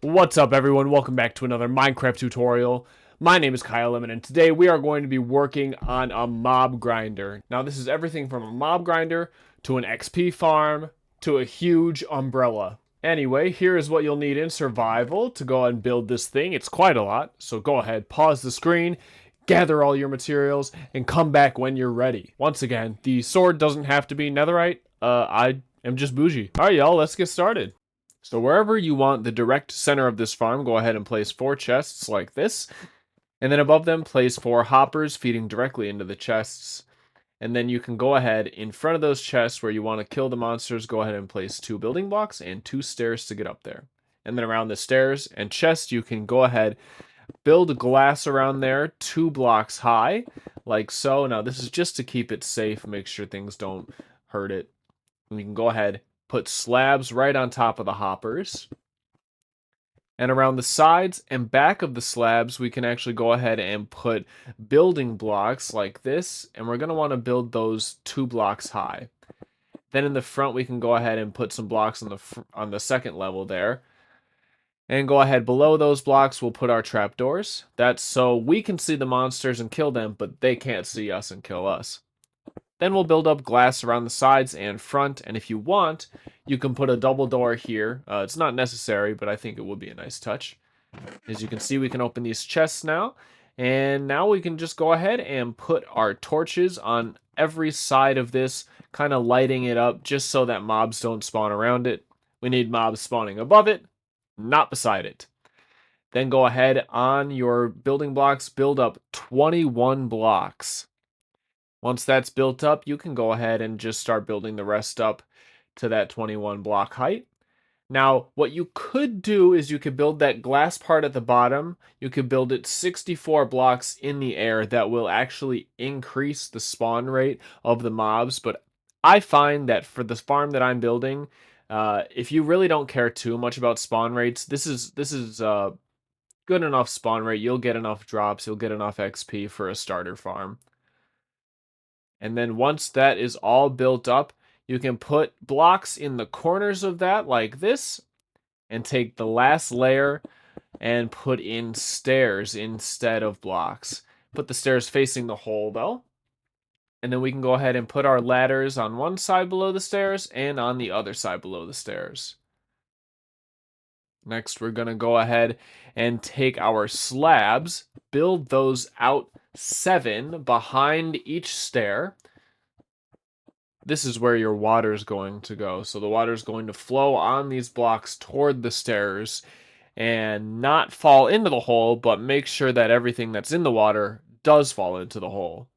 What's up, everyone? Welcome back to another Minecraft tutorial. My name is Kyle Lemon, and today we are going to be working on a mob grinder. Now, this is everything from a mob grinder to an XP farm to a huge umbrella. Anyway, here is what you'll need in survival to go ahead and build this thing. It's quite a lot, so go ahead, pause the screen, gather all your materials, and come back when you're ready. Once again, the sword doesn't have to be netherite. I am just bougie. All right, y'all, let's get started. So wherever you want the direct center of this farm, go ahead and place 4 chests like this. And then above them, place 4 hoppers feeding directly into the chests. And then you can go ahead in front of those chests where you want to kill the monsters, go ahead and place 2 building blocks and 2 stairs to get up there. And then around the stairs and chest, you can go ahead, build glass around there 2 blocks high, like so. Now this is just to keep it safe, make sure things don't hurt it. And you can go ahead, put slabs right on top of the hoppers. And around the sides and back of the slabs, we can actually go ahead and put building blocks like this. And we're going to want to build those 2 blocks high. Then in the front, we can go ahead and put some blocks on the second level there. And go ahead below those blocks, we'll put our trapdoors. That's so we can see the monsters and kill them, but they can't see us and kill us. Then we'll build up glass around the sides and front, and if you want, you can put a double door here. It's not necessary, but I think it would be a nice touch. As you can see, we can open these chests now, and now we can just go ahead and put our torches on every side of this, kind of lighting it up just so that mobs don't spawn around it. We need mobs spawning above it, not beside it. Then go ahead on your building blocks, build up 21 blocks. Once that's built up, you can go ahead and just start building the rest up to that 21 block height. Now, what you could do is you could build that glass part at the bottom. You could build it 64 blocks in the air. That will actually increase the spawn rate of the mobs. But I find that for the farm that I'm building, if you really don't care too much about spawn rates, this is good enough spawn rate. You'll get enough drops. You'll get enough XP for a starter farm. And then once that is all built up, you can put blocks in the corners of that like this, and take the last layer and put in stairs instead of blocks. Put the stairs facing the hole though. And then we can go ahead and put our ladders on one side below the stairs and on the other side below the stairs. Next, we're going to go ahead and take our slabs, build those out 7 behind each stair. This is where your water is going to go. So the water is going to flow on these blocks toward the stairs and not fall into the hole, but make sure that everything that's in the water does fall into the hole.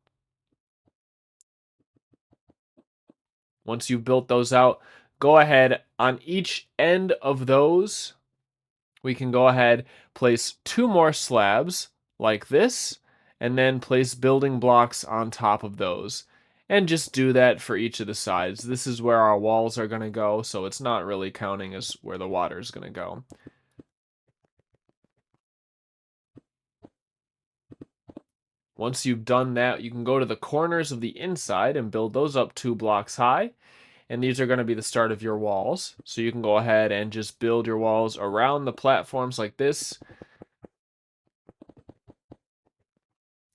Once you've built those out, go ahead on each end of those. We can go ahead, place 2 more slabs like this, and then place building blocks on top of those. And just do that for each of the sides. This is where our walls are going to go, so it's not really counting as where the water is going to go. Once you've done that, you can go to the corners of the inside and build those up 2 blocks high. And these are going to be the start of your walls. So you can go ahead and just build your walls around the platforms like this.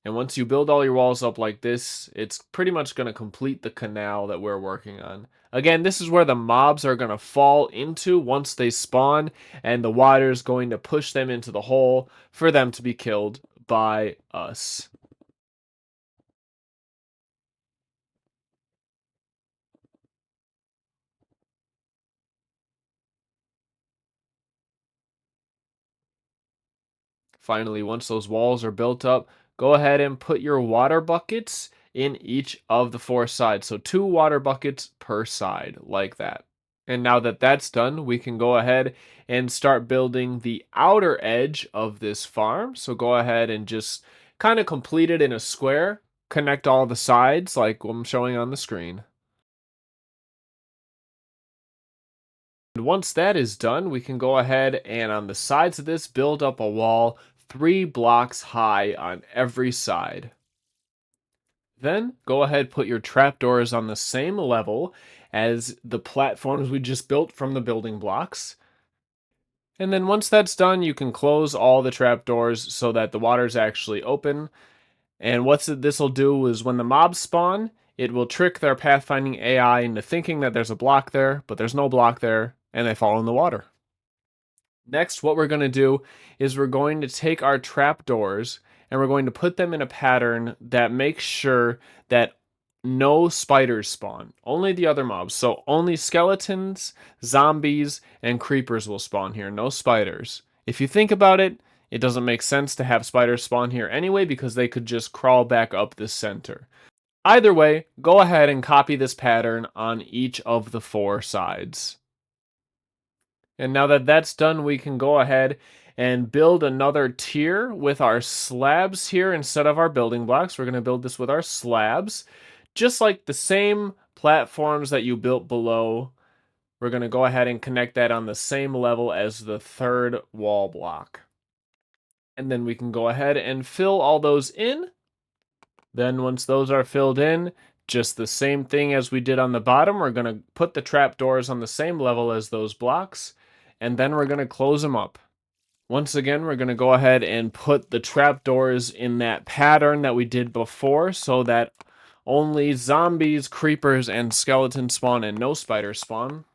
And once you build all your walls up like this, it's pretty much going to complete the canal that we're working on. Again, this is where the mobs are going to fall into once they spawn, and the water is going to push them into the hole for them to be killed by us. Finally, once those walls are built up, go ahead and put your water buckets in each of the 4 sides. So 2 water buckets per side, like that. And now that that's done, we can go ahead and start building the outer edge of this farm. So go ahead and just kind of complete it in a square, connect all the sides like I'm showing on the screen. And once that is done, we can go ahead and on the sides of this, build up a wall 3 blocks high on every side. Then go ahead, put your trapdoors on the same level as the platforms we just built from the building blocks. And then once that's done, you can close all the trapdoors so that the water's actually open. And what this will do is when the mobs spawn, it will trick their pathfinding AI into thinking that there's a block there, but there's no block there, and they fall in the water. Next, what we're going to do is we're going to take our trapdoors and we're going to put them in a pattern that makes sure that no spiders spawn. Only the other mobs. So only skeletons, zombies, and creepers will spawn here. No spiders. If you think about it, it doesn't make sense to have spiders spawn here anyway because they could just crawl back up the center. Either way, go ahead and copy this pattern on each of the 4 sides. And now that that's done, we can go ahead and build another tier with our slabs here instead of our building blocks. We're going to build this with our slabs. Just like the same platforms that you built below, we're going to go ahead and connect that on the same level as the 3rd wall block. And then we can go ahead and fill all those in. Then once those are filled in, just the same thing as we did on the bottom, we're going to put the trapdoors on the same level as those blocks, and then we're going to close them up. Once again, we're going to go ahead and put the trapdoors in that pattern that we did before so that only zombies, creepers, and skeletons spawn and no spiders spawn.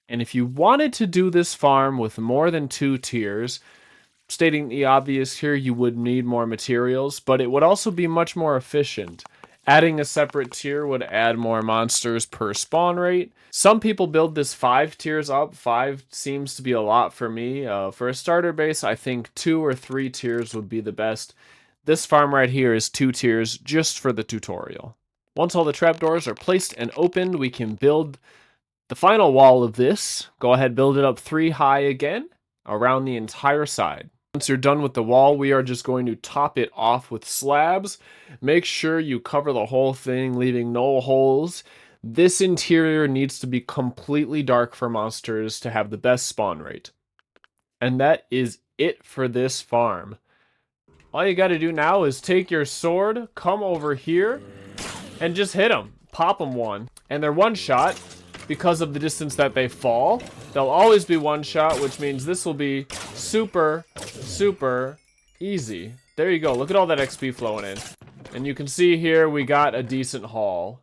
And if you wanted to do this farm with more than 2 tiers, stating the obvious here, you would need more materials, but it would also be much more efficient. Adding a separate tier would add more monsters per spawn rate. Some people build this 5 tiers up. 5 seems to be a lot for me. For a starter base, I think 2 or 3 tiers would be the best. This farm right here is 2 tiers just for the tutorial. Once all the trapdoors are placed and opened, we can build the final wall of this. Go ahead, build it up 3 high again around the entire side. Once you're done with the wall, we are just going to top it off with slabs. Make sure you cover the whole thing, leaving no holes. This interior needs to be completely dark for monsters to have the best spawn rate. And that is it for this farm. All you gotta do now is take your sword, come over here, and just hit them. Pop them one. And they're one shot because of the distance that they fall. They'll always be one shot, which means this will be super easy. There you go. Look at all that XP flowing in. And you can see here we got a decent haul.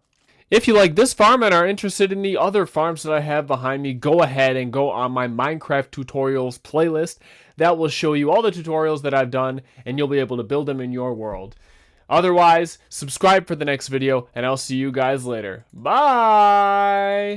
If you like this farm and are interested in the other farms that I have behind me, go ahead and go on my Minecraft tutorials playlist. That will show you all the tutorials that I've done, and you'll be able to build them in your world. Otherwise, subscribe for the next video, and I'll see you guys later. Bye!